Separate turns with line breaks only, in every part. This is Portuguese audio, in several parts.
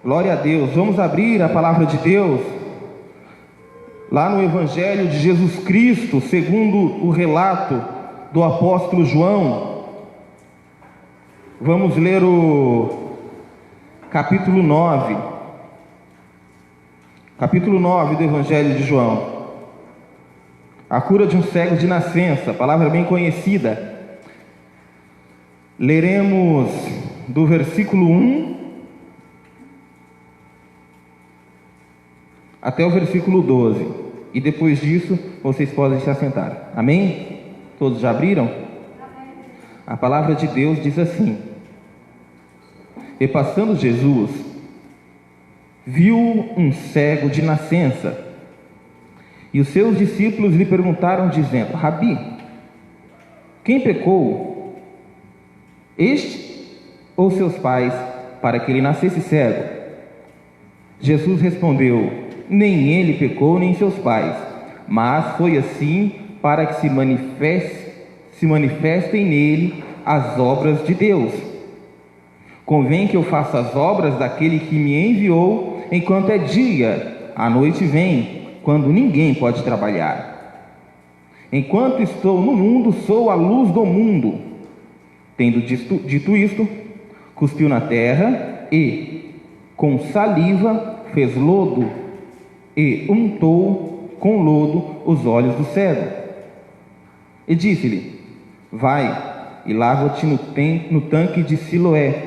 Glória a Deus. Vamos abrir a palavra de Deus lá no Evangelho de Jesus Cristo, segundo o relato do apóstolo João. Vamos ler o capítulo 9. Capítulo 9 do Evangelho de João. A cura de um cego de nascença, palavra bem conhecida. Leremos do versículo 1 até o versículo 12. E depois disso, vocês podem se assentar. Amém? Todos já abriram? A palavra de Deus diz assim: E passando Jesus, viu um cego de nascença. E os seus discípulos lhe perguntaram, dizendo: Rabi, quem pecou, este ou seus pais, para que ele nascesse cego? Jesus respondeu: Nem ele pecou, nem seus pais, mas foi assim para que se manifestem nele as obras de Deus. Convém que eu faça as obras daquele que me enviou enquanto é dia. A noite vem, quando ninguém pode trabalhar. Enquanto estou no mundo, sou a luz do mundo. Tendo dito isto, cuspiu na terra e, com saliva, fez lodo e untou com lodo os olhos do cego. E disse-lhe: Vai e lava-te no tanque de Siloé,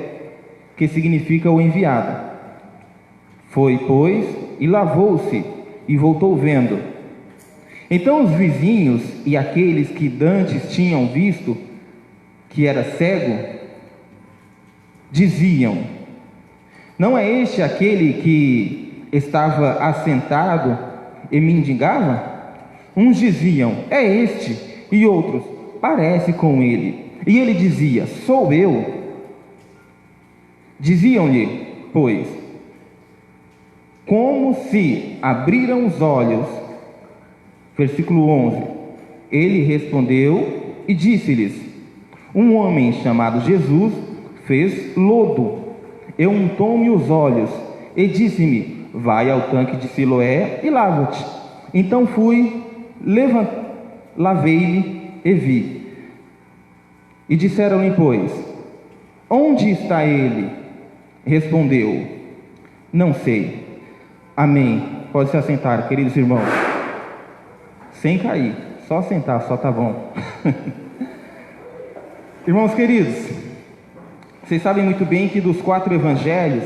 que significa o enviado. Foi, pois, e lavou-se, e voltou vendo. Então os vizinhos e aqueles que dantes tinham visto que era cego, diziam: Não é este aquele que estava assentado e mendigava? Uns diziam: É este, e outros: Parece com ele. E ele dizia: Sou eu. Diziam-lhe, pois, como se abriram os olhos. Versículo 11. Ele respondeu e disse-lhes: Um homem chamado Jesus fez lodo e untou-me os olhos e disse-me: Vai ao tanque de Siloé e lava-te. Então fui, lavei-me e vi. E disseram-lhe, pois: Onde está ele? Respondeu: Não sei. Amém. Pode se assentar, queridos irmãos. Sem cair, só sentar, só tá bom. Irmãos queridos, vocês sabem muito bem que dos 4 evangelhos,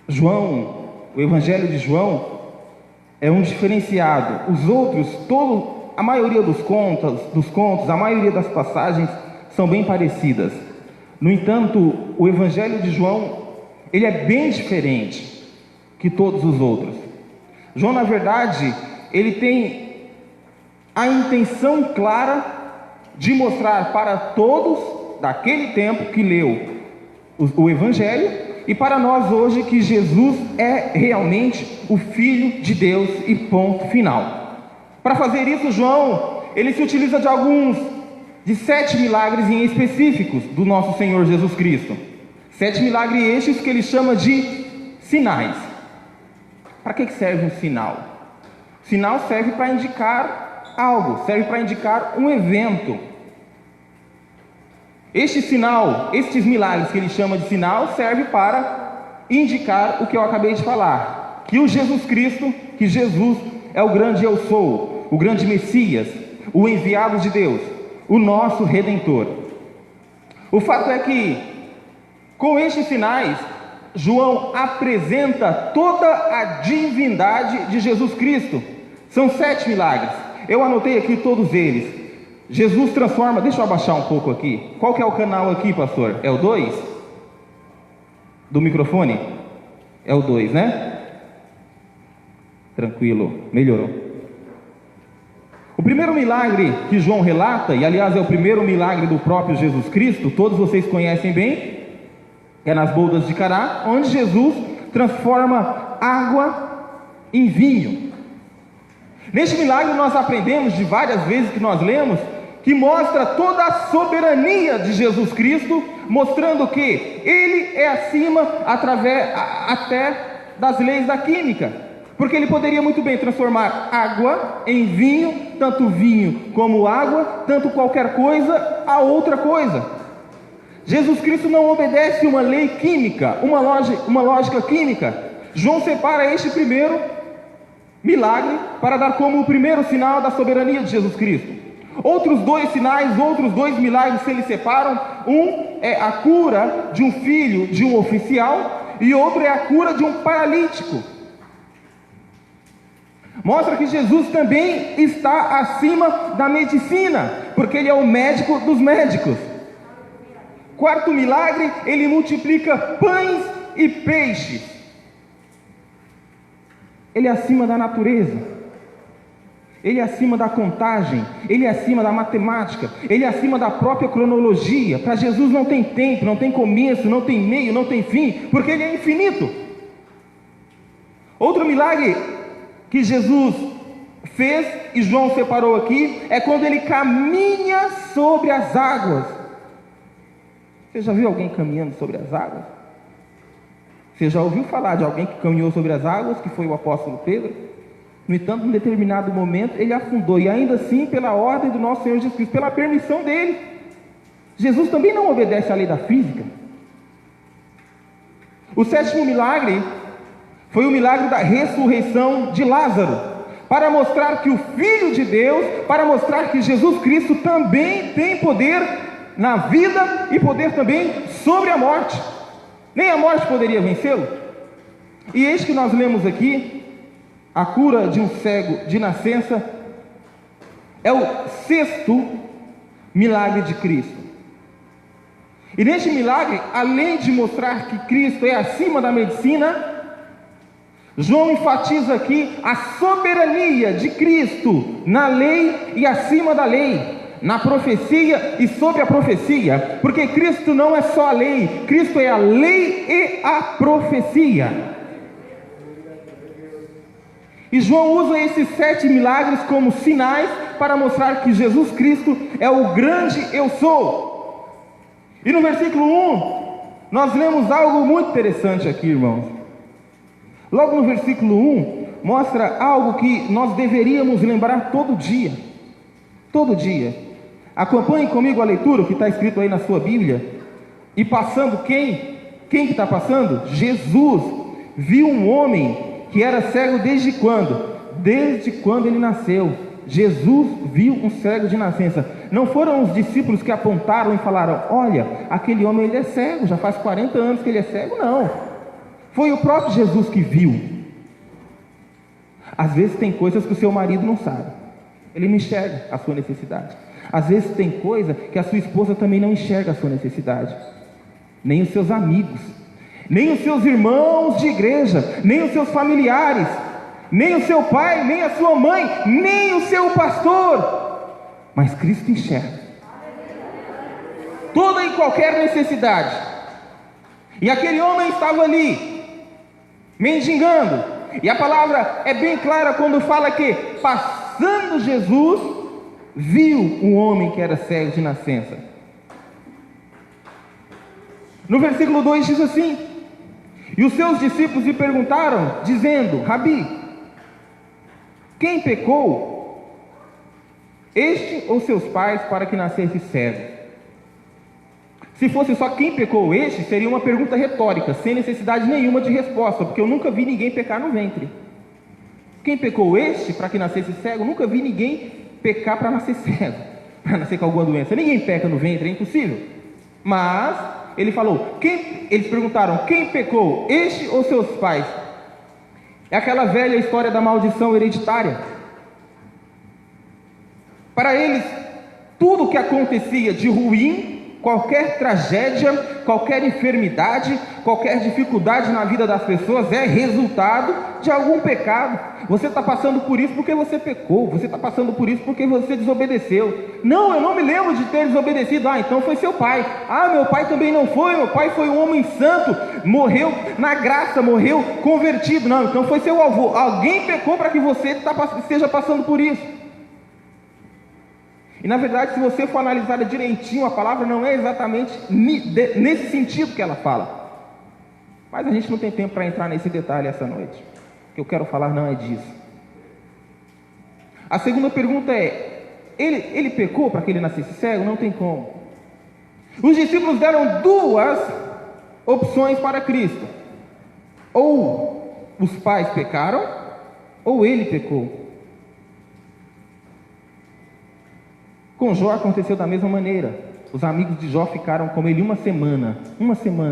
o evangelho de João é um diferenciado. Os outros, a maioria dos contos, a maioria das passagens são bem parecidas. No entanto, o evangelho de João, ele é bem diferente que todos os outros. João, na verdade, ele tem a intenção clara de mostrar para todos daquele tempo que leu o evangelho e para nós hoje que Jesus é realmente o Filho de Deus e ponto final. Para fazer isso, João, ele se utiliza de 7 milagres em específicos do nosso Senhor Jesus Cristo. 7 milagres estes que ele chama de sinais. Para que serve um sinal? Sinal serve para indicar algo, serve para indicar um evento. Estes milagres que ele chama de sinal, serve para indicar o que eu acabei de falar, que que Jesus é o grande eu sou, o grande Messias, o enviado de Deus, o nosso Redentor. O fato é que, com estes sinais, João apresenta toda a divindade de Jesus Cristo. São 7 milagres, eu anotei aqui todos eles. Jesus transforma, deixa eu abaixar um pouco aqui. Qual que é o canal aqui, pastor? É o 2? Do microfone? É o 2, né? Tranquilo, melhorou. O primeiro milagre que João relata, e aliás é o primeiro milagre do próprio Jesus Cristo, todos vocês conhecem bem, é nas bodas de Caná, onde Jesus transforma água em vinho. Neste milagre nós aprendemos de várias vezes que nós lemos, que mostra toda a soberania de Jesus Cristo mostrando que ele é acima até das leis da química, porque ele poderia muito bem transformar água em vinho, tanto vinho como água, tanto qualquer coisa a outra coisa. Jesus Cristo não obedece uma lei química, uma lógica química. João separa este primeiro milagre para dar como o primeiro sinal da soberania de Jesus Cristo. Outros dois sinais, outros dois milagres se eles separam. Um é a cura de um filho de um oficial, e outro é a cura de um paralítico. Mostra que Jesus também está acima da medicina, porque ele é o médico dos médicos. Quarto milagre, ele multiplica pães e peixes. Ele é acima da natureza, ele é acima da contagem, ele é acima da matemática, ele é acima da própria cronologia. Para Jesus não tem tempo, não tem começo, não tem meio, não tem fim, porque ele é infinito. Outro milagre que Jesus fez, e João separou aqui, é quando ele caminha sobre as águas. Você já viu alguém caminhando sobre as águas? Você já ouviu falar de alguém que caminhou sobre as águas, que foi o apóstolo Pedro? No entanto, em determinado momento, ele afundou, e ainda assim, pela ordem do nosso Senhor Jesus Cristo, pela permissão dele. Jesus também não obedece à lei da física. O sétimo milagre foi o milagre da ressurreição de Lázaro, para mostrar que o Filho de Deus, para mostrar que Jesus Cristo também tem poder na vida e poder também sobre a morte. Nem a morte poderia vencê-lo. E eis que nós lemos aqui, a cura de um cego de nascença é o sexto milagre de Cristo. E neste milagre, além de mostrar que Cristo é acima da medicina, João enfatiza aqui a soberania de Cristo na lei e acima da lei, na profecia e sobre a profecia, porque Cristo não é só a lei, Cristo é a lei e a profecia. E João usa esses 7 milagres como sinais para mostrar que Jesus Cristo é o grande eu sou. E no versículo 1, nós lemos algo muito interessante aqui, irmãos. Logo no versículo 1, mostra algo que nós deveríamos lembrar todo dia. Todo dia. Acompanhe comigo a leitura, o que está escrito aí na sua Bíblia. E passando quem? Quem que está passando? Jesus viu um homem que era cego desde quando? Desde quando ele nasceu. Jesus viu um cego de nascença. Não foram os discípulos que apontaram e falaram: olha, aquele homem ele é cego, já faz 40 anos que ele é cego. Não, foi o próprio Jesus que viu. Às vezes tem coisas que o seu marido não sabe, ele não enxerga a sua necessidade. Às vezes tem coisa que a sua esposa também não enxerga a sua necessidade, nem os seus amigos, nem os seus irmãos de igreja, nem os seus familiares, nem o seu pai, nem a sua mãe, nem o seu pastor, mas Cristo enxerga toda e qualquer necessidade. E aquele homem estava ali mendigando, e a palavra é bem clara quando fala que, passando Jesus, viu um homem que era cego de nascença. No versículo 2 diz assim: e os seus discípulos lhe perguntaram, dizendo: Rabi, quem pecou, este ou seus pais, para que nascesse cego? Se fosse só quem pecou este, seria uma pergunta retórica, sem necessidade nenhuma de resposta, porque eu nunca vi ninguém pecar no ventre. Quem pecou este, para que nascesse cego? Nunca vi ninguém pecar para nascer cego, para nascer com alguma doença. Ninguém peca no ventre, é impossível. Mas ele falou, eles perguntaram: quem pecou, este ou seus pais? É aquela velha história da maldição hereditária. Para eles, tudo que acontecia de ruim, qualquer tragédia, qualquer enfermidade, qualquer dificuldade na vida das pessoas é resultado de algum pecado. Você está passando por isso porque você pecou, você está passando por isso porque você desobedeceu. Não, eu não me lembro de ter desobedecido. Então foi seu pai. Meu pai também não foi, meu pai foi um homem santo, morreu na graça, morreu convertido. Não, então foi seu avô. Alguém pecou para que você esteja passando por isso. E na verdade, se você for analisar direitinho, a palavra não é exatamente nesse sentido que ela fala. Mas a gente não tem tempo para entrar nesse detalhe essa noite. O que eu quero falar não é disso. A segunda pergunta é: ele pecou para que ele nascesse cego? Não tem como. Os discípulos deram duas opções para Cristo: ou os pais pecaram, ou ele pecou. Com Jó aconteceu da mesma maneira. Os amigos de Jó ficaram com ele uma semana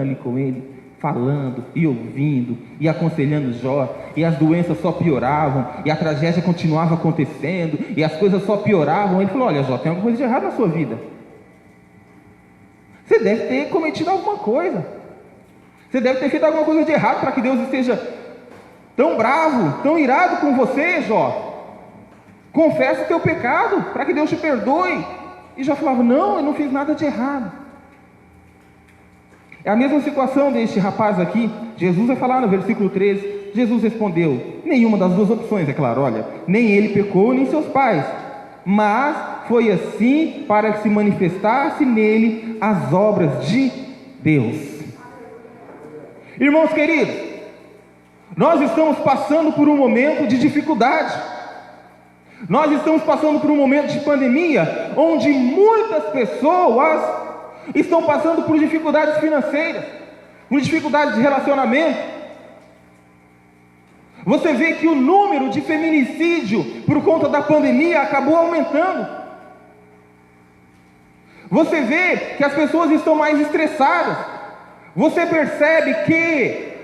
ali com ele, falando e ouvindo e aconselhando Jó, e as doenças só pioravam, e a tragédia continuava acontecendo, e as coisas só pioravam. Ele falou: olha, Jó, tem alguma coisa de errado na sua vida. Você deve ter cometido alguma coisa. Você deve ter feito alguma coisa de errado para que Deus esteja tão bravo, tão irado com você, Jó. Confessa o teu pecado, para que Deus te perdoe. E Jó falava: não, eu não fiz nada de errado. É a mesma situação deste rapaz aqui. Jesus vai falar no versículo 13. Jesus respondeu: nenhuma das duas opções, é claro, olha, nem ele pecou, nem seus pais, mas foi assim para que se manifestasse nele as obras de Deus. Irmãos queridos, nós estamos passando por um momento de dificuldade. Nós estamos passando por um momento de pandemia, onde muitas pessoas estão passando por dificuldades financeiras, por dificuldades de relacionamento. Você vê que o número de feminicídio por conta da pandemia acabou aumentando. Você vê que as pessoas estão mais estressadas. Você percebe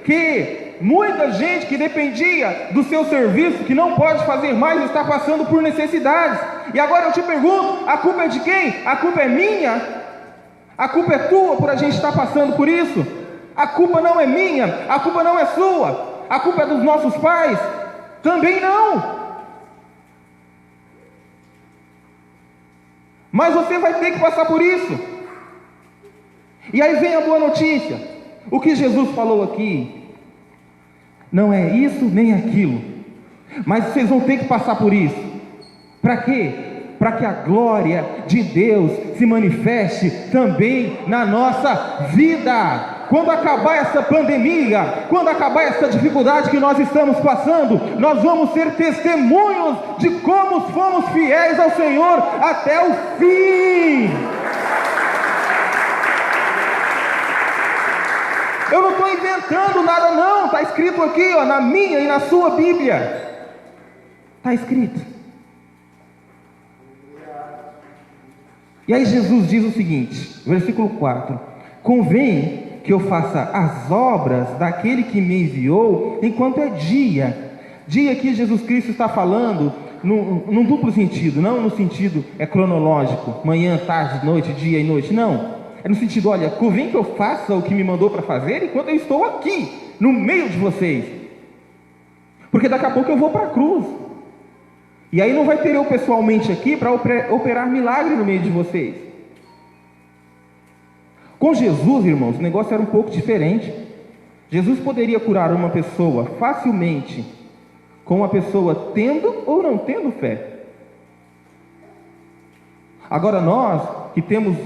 que muita gente que dependia do seu serviço, que não pode fazer mais, está passando por necessidades. E agora eu te pergunto: a culpa é de quem? A culpa é minha? A culpa é tua por a gente estar passando por isso? A culpa não é minha, a culpa não é sua, a culpa é dos nossos pais? Também não. Mas você vai ter que passar por isso. E aí vem a boa notícia: o que Jesus falou aqui não é isso nem aquilo, mas vocês vão ter que passar por isso. Para quê? Para que a glória de Deus se manifeste também na nossa vida. Quando acabar essa pandemia, quando acabar essa dificuldade que nós estamos passando, nós vamos ser testemunhos de como fomos fiéis ao Senhor até o fim. Eu não estou inventando nada não, está escrito aqui, ó, na minha e na sua Bíblia. Está escrito. E aí Jesus diz o seguinte, versículo 4: convém que eu faça as obras daquele que me enviou enquanto é dia. Dia que Jesus Cristo está falando num duplo sentido, não no sentido cronológico, manhã, tarde, noite, dia e noite, não. É no sentido: olha, convém que eu faça o que me mandou para fazer enquanto eu estou aqui, no meio de vocês. Porque daqui a pouco eu vou para a cruz. E aí não vai ter eu pessoalmente aqui para operar milagre no meio de vocês. Com Jesus, irmãos, o negócio era um pouco diferente. Jesus poderia curar uma pessoa facilmente, com uma pessoa tendo ou não tendo fé. Agora nós, que temos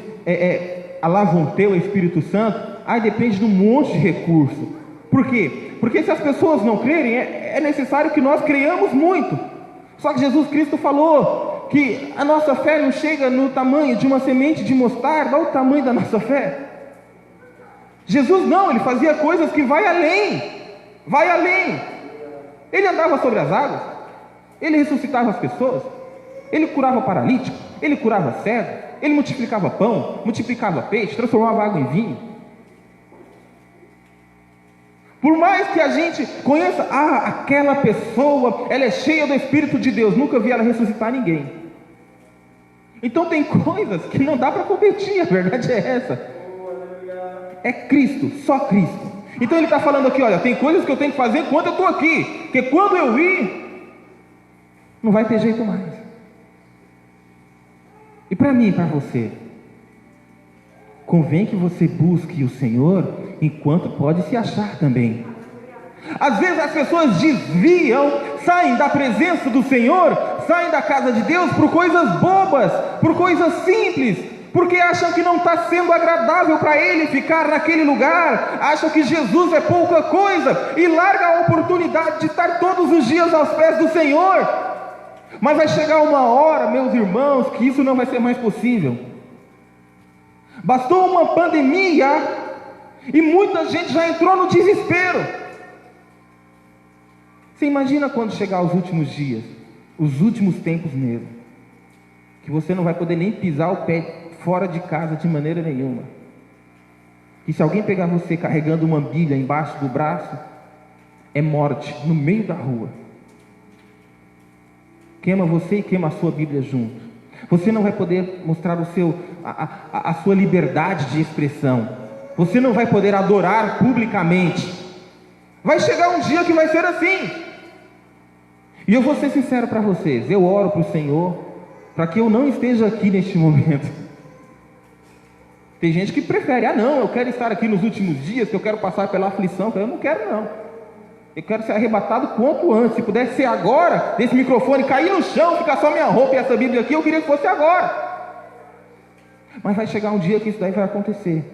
a Lavonte, o Espírito Santo, aí depende de um monte de recurso. Por quê? Porque se as pessoas não crerem, é necessário que nós creiamos muito. Só que Jesus Cristo falou que a nossa fé não chega no tamanho de uma semente de mostarda. Olha o tamanho da nossa fé. Jesus não, ele fazia coisas que vai além. Ele andava sobre as águas, ele ressuscitava as pessoas, ele curava paralítico, ele curava cego, ele multiplicava pão, multiplicava peixe, transformava água em vinho. Por mais que a gente conheça, aquela pessoa, ela é cheia do Espírito de Deus, nunca vi ela ressuscitar ninguém. Então tem coisas que não dá para competir, a verdade é essa. É Cristo, só Cristo. Então ele está falando aqui: olha, tem coisas que eu tenho que fazer enquanto eu estou aqui, porque quando eu ir, não vai ter jeito mais. E para mim e para você, convém que você busque o Senhor enquanto pode se achar também. Às vezes as pessoas desviam saem da presença do Senhor, saem da casa de Deus por coisas bobas, por coisas simples, porque acham que não está sendo agradável para ele ficar naquele lugar, acham que Jesus é pouca coisa, e larga a oportunidade de estar todos os dias aos pés do Senhor. Mas vai chegar uma hora, meus irmãos, que isso não vai ser mais possível. Bastou uma pandemia e muita gente já entrou no desespero. Você imagina quando chegar os últimos dias, os últimos tempos mesmo, que você não vai poder nem pisar o pé fora de casa de maneira nenhuma, que se alguém pegar você carregando uma Bíblia embaixo do braço, é morte no meio da rua. Queima você e queima a sua Bíblia junto. Você não vai poder mostrar a sua liberdade de expressão. Você não vai poder adorar publicamente. Vai chegar um dia que vai ser assim. E eu vou ser sincero para vocês, eu oro para o Senhor, para que eu não esteja aqui neste momento. Tem gente que prefere, não, eu quero estar aqui nos últimos dias, que eu quero passar pela aflição. Eu não quero não. Eu quero ser arrebatado quanto antes. Se pudesse ser agora, desse microfone cair no chão, ficar só minha roupa e essa Bíblia aqui, eu queria que fosse agora. Mas vai chegar um dia que isso daí vai acontecer.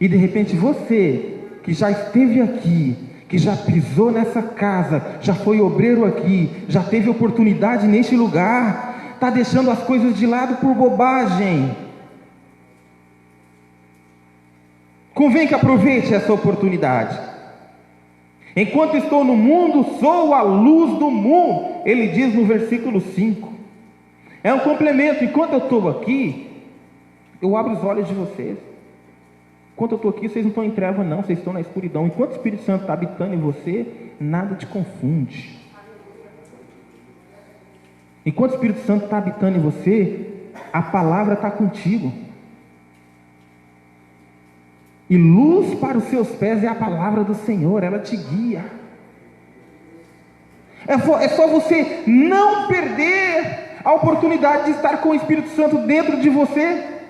E de repente você, que já esteve aqui, que já pisou nessa casa, já foi obreiro aqui, já teve oportunidade neste lugar, está deixando as coisas de lado por bobagem. Convém que aproveite essa oportunidade. Enquanto estou no mundo, sou a luz do mundo, ele diz no versículo 5. É um complemento. Enquanto eu estou aqui, eu abro os olhos de vocês. Enquanto eu estou aqui, vocês não estão em treva não, vocês estão na escuridão. Enquanto o Espírito Santo está habitando em você, nada te confunde. Enquanto o Espírito Santo está habitando em você, a palavra está contigo. E luz para os seus pés é a palavra do Senhor, ela te guia. É só você não perder a oportunidade de estar com o Espírito Santo dentro de você.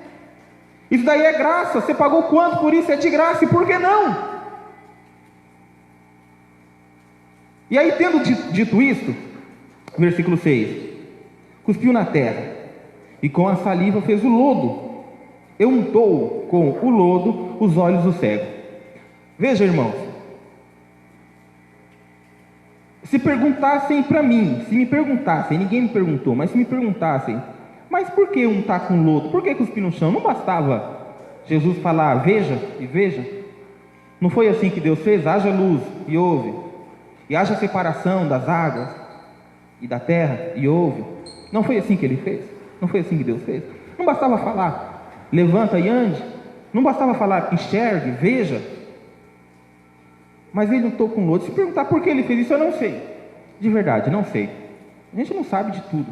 Isso daí é graça. Você pagou quanto por isso? É de graça, e por que não? E aí, tendo dito isto, versículo 6: cuspiu na terra, e com a saliva fez o lodo, e untou com o lodo os olhos do cego. Veja, irmãos, se perguntassem para mim, se me perguntassem, ninguém me perguntou, mas se me perguntassem, mas por que untar com lodo? Por que cuspir no chão? Não bastava Jesus falar, veja e veja? Não foi assim que Deus fez? Haja luz e houve, e haja separação das águas e da terra e houve. Não foi assim que Ele fez? Não foi assim que Deus fez? Não bastava falar, levanta e ande? Não bastava falar, enxergue, veja? Mas Ele untou com lodo. Se perguntar por que Ele fez isso, eu não sei. De verdade, não sei. A gente não sabe de tudo.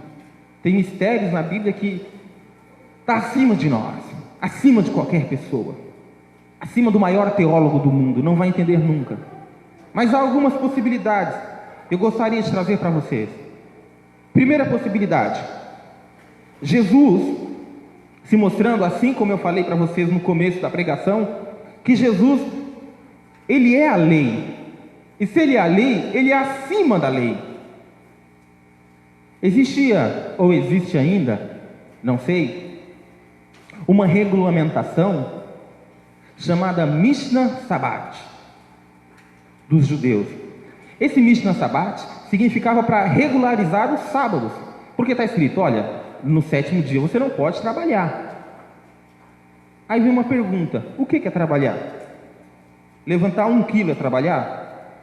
Tem mistérios na Bíblia que está acima de nós, acima de qualquer pessoa, acima do maior teólogo do mundo, não vai entender nunca. Mas há algumas possibilidades, eu gostaria de trazer para vocês. Primeira possibilidade: Jesus se mostrando, assim como eu falei para vocês no começo da pregação, que Jesus, Ele é a lei, e se Ele é a lei, Ele é acima da lei. Existia, ou existe ainda, não sei, uma regulamentação chamada Mishnah Sabbat dos judeus. Esse Mishnah Sabbat significava para regularizar os sábados, porque está escrito, olha, no 7º dia você não pode trabalhar. Aí vem uma pergunta: o que é trabalhar? Levantar 1 quilo é trabalhar?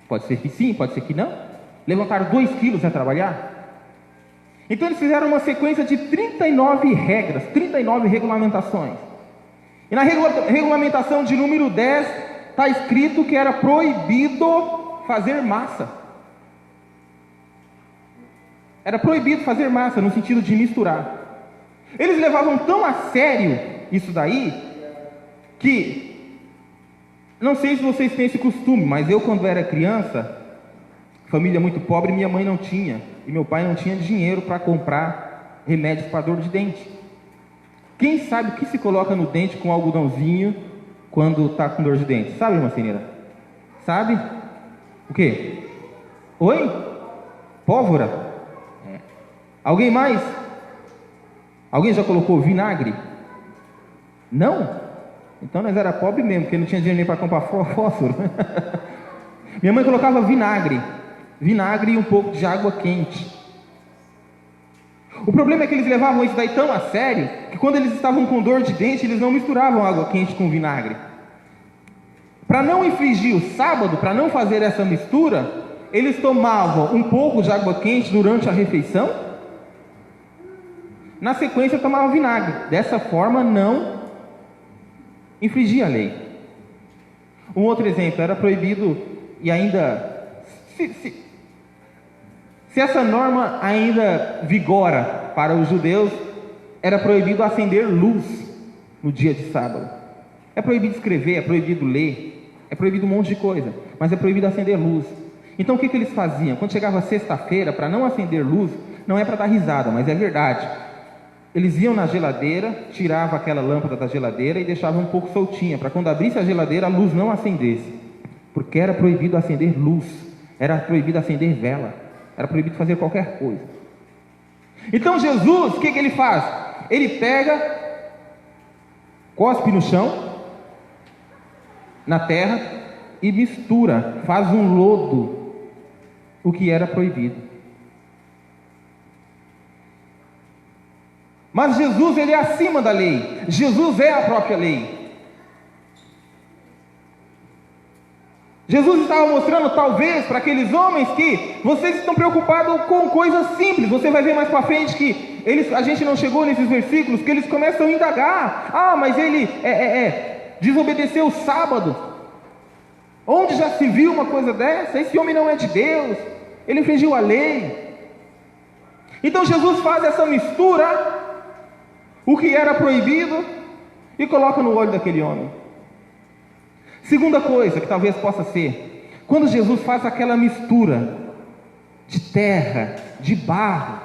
Pode ser que sim, pode ser que não. Levantar 2 quilos é trabalhar? Então eles fizeram uma sequência de 39 regras, 39 regulamentações. E na regulamentação de número 10 está escrito que era proibido fazer massa. Era proibido fazer massa, no sentido de misturar. Eles levavam tão a sério isso daí, que, não sei se vocês têm esse costume, mas eu, quando era criança, família muito pobre, minha mãe não tinha, e meu pai não tinha dinheiro para comprar remédios para dor de dente. Quem sabe o que se coloca no dente com algodãozinho quando está com dor de dente? Sabe, irmã Cineira? Sabe? O quê? Oi? Pólvora? Alguém mais? Alguém já colocou vinagre? Não? Então nós era pobre mesmo, porque não tinha dinheiro nem para comprar fósforo. Minha mãe colocava vinagre e um pouco de água quente. O problema é que eles levavam isso daí tão a sério, que quando eles estavam com dor de dente, eles não misturavam água quente com vinagre. Para não infringir o sábado, para não fazer essa mistura, eles tomavam um pouco de água quente durante a refeição, na sequência tomavam vinagre. Dessa forma não infringia a lei. Um outro exemplo, era proibido, e ainda, se essa norma ainda vigora para os judeus, era proibido acender luz no dia de sábado. É proibido escrever, é proibido ler, é proibido um monte de coisa, mas é proibido acender luz. Então o que eles faziam? Quando chegava sexta-feira, para não acender luz, não é para dar risada, mas é verdade, eles iam na geladeira, tiravam aquela lâmpada da geladeira e deixavam um pouco soltinha, para quando abrisse a geladeira a luz não acendesse, porque era proibido acender luz, era proibido acender vela, era proibido fazer qualquer coisa. Então Jesus, o que ele faz? Ele pega, cospe no chão, na terra, e mistura, faz um lodo, o que era proibido. Mas Jesus, ele é acima da lei. Jesus é a própria lei. Jesus estava mostrando, talvez, para aqueles homens que vocês estão preocupados com coisas simples. Você vai ver mais para frente que a gente não chegou nesses versículos, que eles começam a indagar. Ah, mas ele desobedeceu o sábado. Onde já se viu uma coisa dessa? Esse homem não é de Deus. Ele infringiu a lei. Então Jesus faz essa mistura, o que era proibido, e coloca no olho daquele homem. Segunda coisa que talvez possa ser, quando Jesus faz aquela mistura de terra, de barro,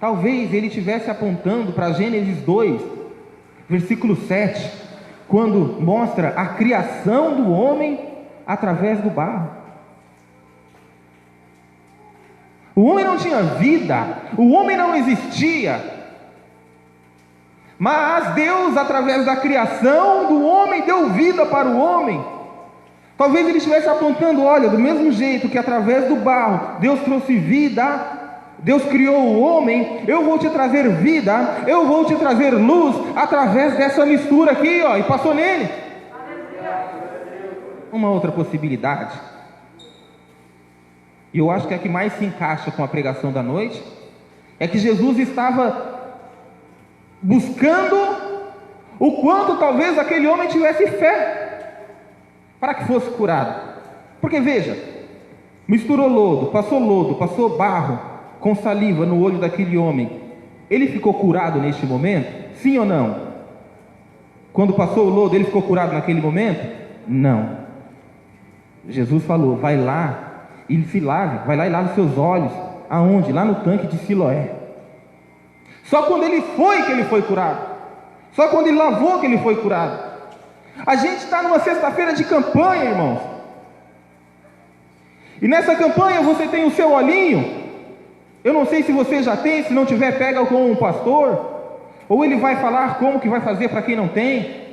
talvez ele estivesse apontando para Gênesis 2, versículo 7, quando mostra a criação do homem através do barro. O homem não tinha vida, o homem não existia, mas Deus, através da criação do homem, deu vida para o homem. Talvez ele estivesse apontando, olha, do mesmo jeito que através do barro Deus trouxe vida, Deus criou o homem, eu vou te trazer vida, eu vou te trazer luz, através dessa mistura aqui, ó, e passou nele. Uma outra possibilidade, e eu acho que é a que mais se encaixa com a pregação da noite, é que Jesus estava buscando o quanto talvez aquele homem tivesse fé para que fosse curado. Porque veja, misturou lodo, passou barro com saliva no olho daquele homem. Ele ficou curado neste momento? Sim ou não? Quando passou o lodo, ele ficou curado naquele momento? Não. Jesus falou, vai lá e se lave, vai lá e lave seus olhos. Aonde? Lá no tanque de Siloé. Só quando ele foi que ele foi curado. Só quando ele lavou que ele foi curado. A gente está numa sexta-feira de campanha, irmãos. E nessa campanha você tem o seu olhinho. Eu não sei se você já tem, se não tiver, pega com um pastor. Ou ele vai falar como que vai fazer para quem não tem.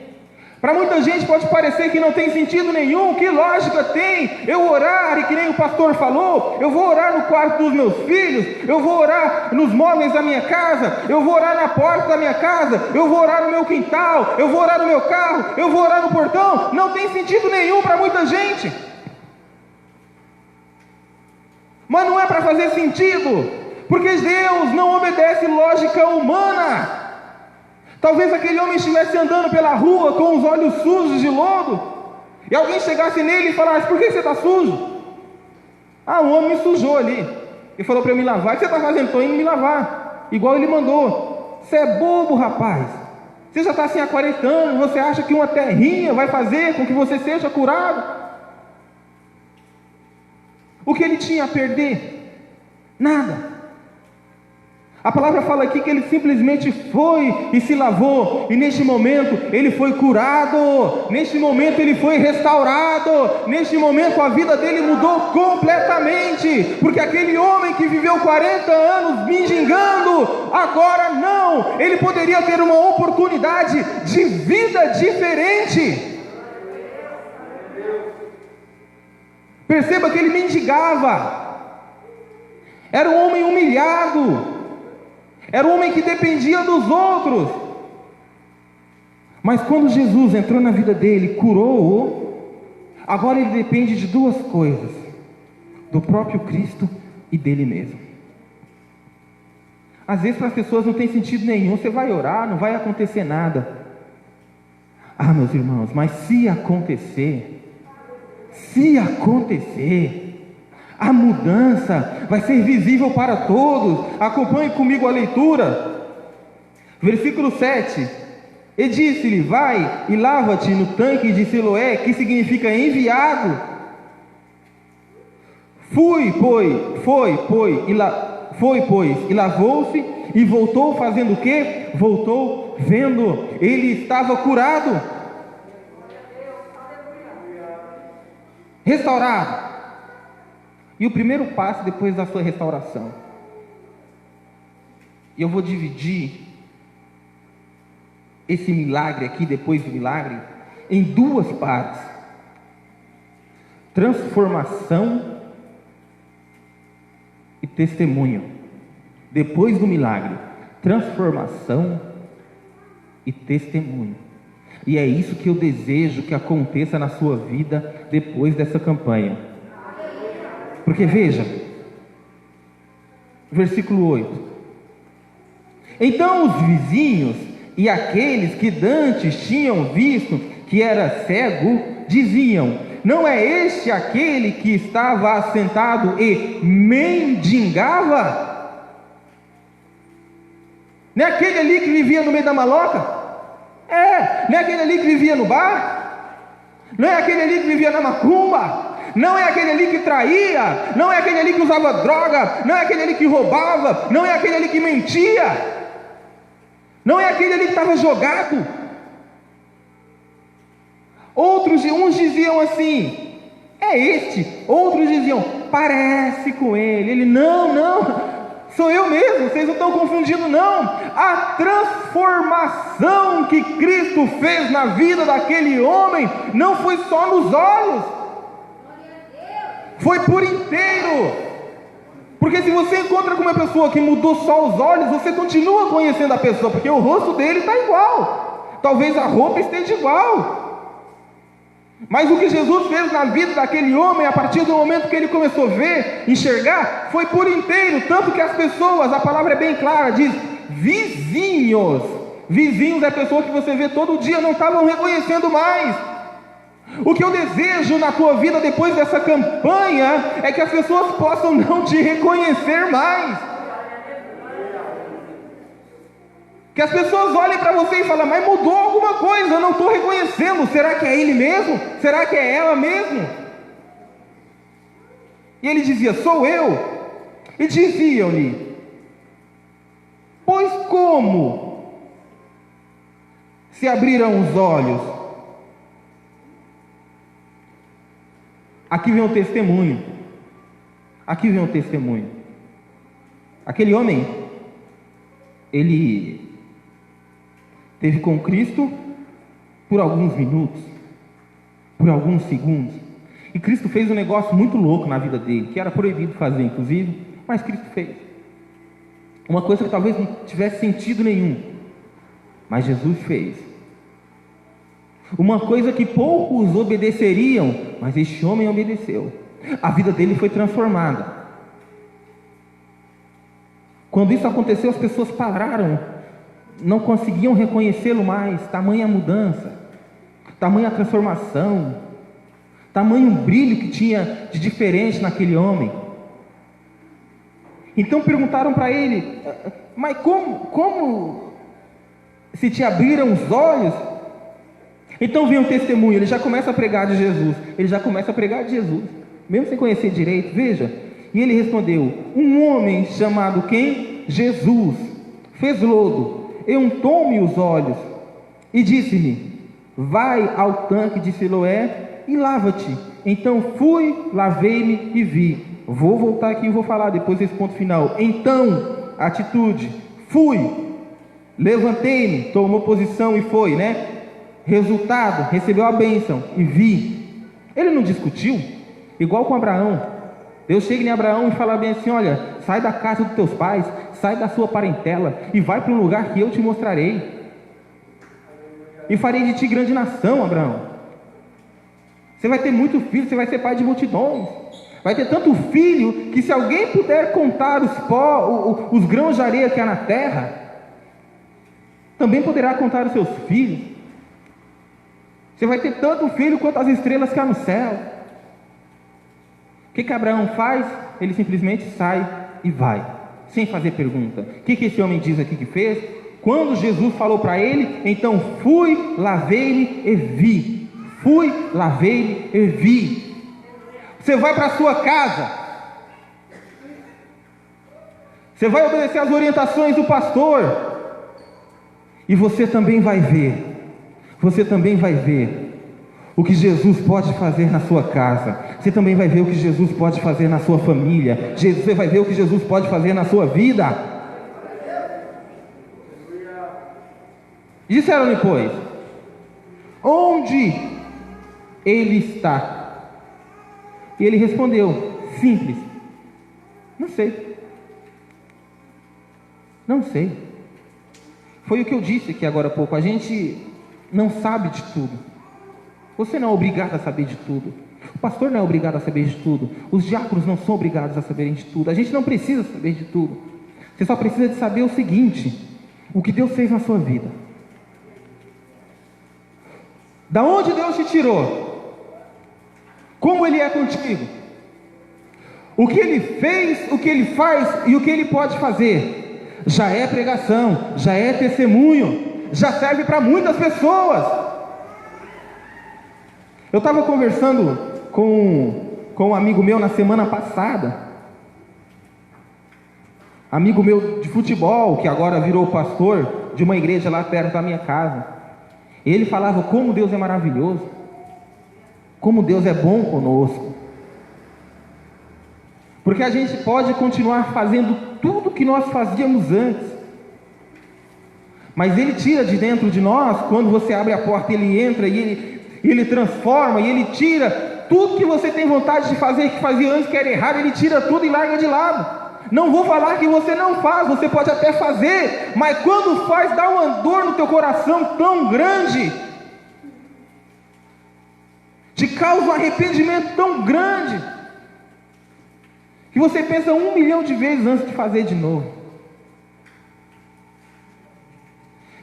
Para muita gente pode parecer que não tem sentido nenhum. Que lógica tem eu orar, e que nem o pastor falou, eu vou orar no quarto dos meus filhos, eu vou orar nos móveis da minha casa, eu vou orar na porta da minha casa, eu vou orar no meu quintal, eu vou orar no meu carro, eu vou orar no portão. Não tem sentido nenhum para muita gente. Mas não é para fazer sentido, porque Deus não obedece lógica humana. Talvez aquele homem estivesse andando pela rua com os olhos sujos de lodo, e alguém chegasse nele e falasse, por que você está sujo? Ah, o homem me sujou ali, e falou para eu me lavar. O que você está fazendo? Estou indo me lavar, igual ele mandou. Você é bobo, rapaz. Você já está assim há 40 anos, você acha que uma terrinha vai fazer com que você seja curado? O que ele tinha a perder? Nada. A palavra fala aqui que ele simplesmente foi e se lavou, e neste momento ele foi curado, neste momento ele foi restaurado, neste momento a vida dele mudou completamente, porque aquele homem que viveu 40 anos mendigando, agora não, ele poderia ter uma oportunidade de vida diferente. Perceba que ele mendigava, era um homem humilhado, era um homem que dependia dos outros. Mas quando Jesus entrou na vida dele, curou-o, agora ele depende de duas coisas: do próprio Cristo e dele mesmo. Às vezes para as pessoas não tem sentido nenhum. Você vai orar, não vai acontecer nada. Ah, meus irmãos, mas se acontecer, a mudança vai ser visível para todos. Acompanhe comigo a leitura. Versículo 7. E disse-lhe: vai e lava-te no tanque de Siloé, que significa enviado. Foi, pois, e lavou-se, e voltou fazendo o quê? Voltou vendo. Ele estava curado, restaurado. E o primeiro passo depois da sua restauração, e eu vou dividir esse milagre aqui, depois do milagre, em duas partes: transformação e testemunho. Depois do milagre, transformação e testemunho. E é isso que eu desejo que aconteça na sua vida depois dessa campanha. Porque veja, versículo 8: então os vizinhos e aqueles que dantes tinham visto que era cego, diziam: não é este aquele que estava assentado e mendigava? Não é aquele ali que vivia no meio da maloca? Não é aquele ali que vivia no bar? Não é aquele ali que vivia na macumba? Não é aquele ali que traía? Não é aquele ali que usava droga? Não é aquele ali que roubava? Não é aquele ali que mentia? Não é aquele ali que estava jogado? Uns diziam assim: é este. Outros diziam: parece com ele. Ele: não, sou eu mesmo, vocês não estão confundindo não. A transformação que Cristo fez na vida daquele homem não foi só nos olhos, foi por inteiro. Porque se você encontra com uma pessoa que mudou só os olhos, você continua conhecendo a pessoa, porque o rosto dele está igual, talvez a roupa esteja igual. Mas o que Jesus fez na vida daquele homem, a partir do momento que ele começou a ver, enxergar, foi por inteiro. Tanto que as pessoas, a palavra é bem clara, diz vizinhos. Vizinhos é a pessoa que você vê todo dia, não estavam reconhecendo mais. O que eu desejo na tua vida depois dessa campanha é que as pessoas possam não te reconhecer mais. Que as pessoas olhem para você e falem: mas mudou alguma coisa, eu não estou reconhecendo. Será que é ele mesmo? Será que é ela mesmo? E ele dizia: sou eu. E diziam-lhe: pois como se abriram os olhos? Aqui vem o testemunho. Aqui vem o testemunho. Aquele homem, ele esteve com Cristo por alguns minutos, por alguns segundos, e Cristo fez um negócio muito louco na vida dele, que era proibido fazer inclusive, mas Cristo fez uma coisa que talvez não tivesse sentido nenhum, mas Jesus fez uma coisa que poucos obedeceriam, mas este homem obedeceu. A vida dele foi transformada. Quando isso aconteceu, as pessoas pararam, não conseguiam reconhecê-lo mais. Tamanha mudança, tamanha transformação, tamanho brilho que tinha de diferente naquele homem. Então perguntaram para ele: mas como se te abriram os olhos? Então vem um testemunho, ele já começa a pregar de Jesus. Mesmo sem conhecer direito. Veja, e ele respondeu: um homem chamado quem? Jesus, fez lodo e untou-me os olhos e disse-me: vai ao tanque de Siloé e lava-te. Então fui, lavei-me e vi. Vou voltar aqui e vou falar depois desse ponto final. Então, atitude, fui, levantei-me, tomou posição e foi, né? Resultado, recebeu a bênção e vi. Ele não discutiu, igual com Abraão. Deus chega em Abraão e fala bem assim: olha, sai da casa dos teus pais, sai da sua parentela e vai para um lugar que eu te mostrarei. E farei de ti grande nação, Abraão. Você vai ter muito filho, você vai ser pai de multidões. Vai ter tanto filho que se alguém puder contar os grãos de areia que há na terra, também poderá contar os seus filhos. Você vai ter tanto filho quanto as estrelas que há no céu. O que Abraão faz? Ele simplesmente sai e vai, sem fazer pergunta. O que esse homem diz aqui que fez? Quando Jesus falou para ele, então fui, lavei-me e vi. Fui, lavei-me e vi. Você vai para a sua casa, você vai obedecer às orientações do pastor, e você também vai ver, o que Jesus pode fazer na sua casa. Você também vai ver o que Jesus pode fazer na sua família. Você vai ver o que Jesus pode fazer na sua vida. Disseram-lhe, pois, onde ele está? E ele respondeu, simples: não sei. Não sei. Foi o que eu disse aqui agora há pouco. A gente não sabe de tudo. Você não é obrigado a saber de tudo. O pastor não é obrigado a saber de tudo. Os diáconos não são obrigados a saberem de tudo. A gente não precisa saber de tudo. Você só precisa de saber o seguinte: o que Deus fez na sua vida. Da onde Deus te tirou? Como Ele é contigo? O que Ele fez, o que Ele faz e o que Ele pode fazer. Já é pregação, já é testemunho, já serve para muitas pessoas. Eu estava conversando com um amigo meu na semana passada. Amigo meu de futebol, que agora virou pastor de uma igreja lá perto da minha casa. Ele falava como Deus é maravilhoso, como Deus é bom conosco, porque a gente pode continuar fazendo tudo que nós fazíamos antes, mas Ele tira de dentro de nós. Quando você abre a porta, Ele entra e Ele transforma, e Ele tira tudo que você tem vontade de fazer, que fazia antes, que era errado. Ele tira tudo e larga de lado. Não vou falar que você não faz, você pode até fazer, mas quando faz, dá uma dor no teu coração tão grande, te causa um arrependimento tão grande, que você pensa 1 milhão de vezes antes de fazer de novo.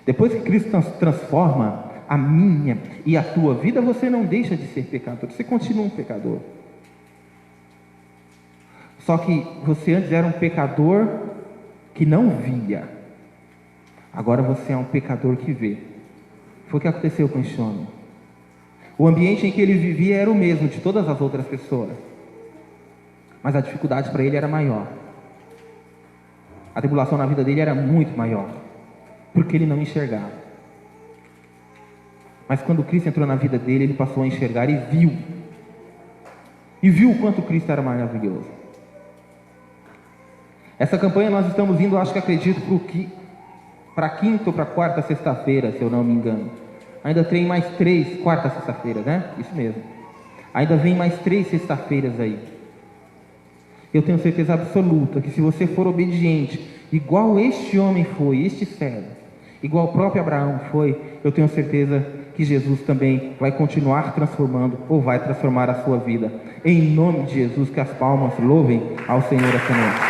Depois que Cristo transforma a minha e a tua vida, você não deixa de ser pecador, você continua um pecador. Só que você antes era um pecador que não via, agora você é um pecador que vê. Foi o que aconteceu com esse homem. O ambiente em que ele vivia era o mesmo de todas as outras pessoas, mas a dificuldade para ele era maior. A tribulação na vida dele era muito maior, porque ele não enxergava. Mas quando Cristo entrou na vida dele, ele passou a enxergar e viu. E viu o quanto Cristo era maravilhoso. Essa campanha nós estamos indo, acho que acredito, para a quinta ou para a quarta sexta-feira, se eu não me engano. Ainda tem mais 3 quartas sexta-feiras, né? Isso mesmo. Ainda vem mais 3 sexta-feiras aí. Eu tenho certeza absoluta que se você for obediente, igual este homem foi, este servo, igual o próprio Abraão foi, eu tenho certeza que Jesus também vai continuar transformando, ou vai transformar a sua vida. Em nome de Jesus, que as palmas louvem ao Senhor essa noite.